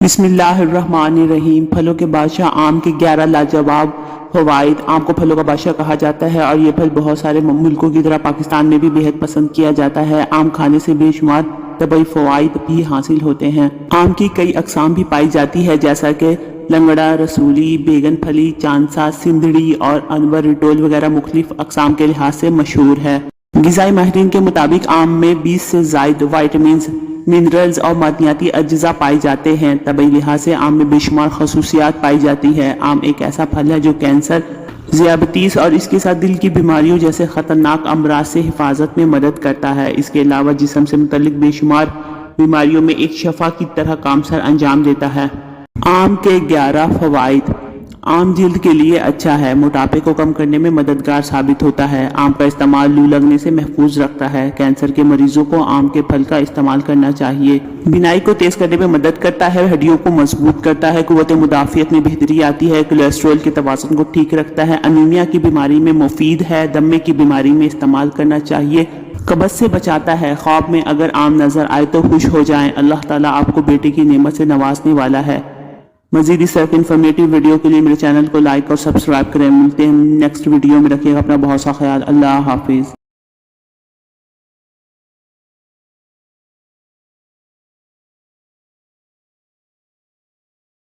بسم اللہ الرحمن الرحیم۔ پھلوں کے بادشاہ آم کے 11 لاجواب فوائد۔ آم کو پھلوں کا بادشاہ کہا جاتا ہے اور یہ پھل بہت سارے ملکوں کی طرح پاکستان میں بھی بہت پسند کیا جاتا ہے۔ آم کھانے سے بے شمار طبی فوائد بھی حاصل ہوتے ہیں۔ آم کی کئی اقسام بھی پائی جاتی ہے جیسا کہ لنگڑا، رسولی، بیگن پھلی، چانسا، سندھڑی اور انور ریڈول وغیرہ مختلف اقسام کے لحاظ سے مشہور ہے۔ غذائی ماہرین کے مطابق آم میں 20 سے زائد وائٹامنز، منرلز اور معدنیاتی اجزاء پائے جاتے ہیں۔ طبی لحاظ سے آم میں بے شمار خصوصیات پائی جاتی ہے۔ آم ایک ایسا پھل ہے جو کینسر، ذیابیطس اور اس کے ساتھ دل کی بیماریوں جیسے خطرناک امراض سے حفاظت میں مدد کرتا ہے۔ اس کے علاوہ جسم سے متعلق بے شمار بیماریوں میں ایک شفا کی طرح کام سر انجام دیتا ہے۔ آم کے 11 فوائد۔ آم جلد کے لیے اچھا ہے، موٹاپے کو کم کرنے میں مددگار ثابت ہوتا ہے۔ آم کا استعمال لو لگنے سے محفوظ رکھتا ہے۔ کینسر کے مریضوں کو آم کے پھل کا استعمال کرنا چاہیے۔ بینائی کو تیز کرنے میں مدد کرتا ہے، ہڈیوں کو مضبوط کرتا ہے، قوت مدافعت میں بہتری آتی ہے، کولیسٹرول کے توازن کو ٹھیک رکھتا ہے، انیمیا کی بیماری میں مفید ہے، دمے کی بیماری میں استعمال کرنا چاہیے، قبض سے بچاتا ہے۔ خواب میں اگر آم نظر آئے تو خوش ہو جائیں، اللہ تعالیٰ آپ کو بیٹے کی نعمت سے نوازنے والا ہے۔ مزید اس طرح کی انفارمیٹیو ویڈیو کے لیے میرے چینل کو لائک اور سبسکرائب کریں۔ ملتے ہیں نیکسٹ ویڈیو میں، رکھیے گا اپنا بہت سا خیال۔ اللہ حافظ۔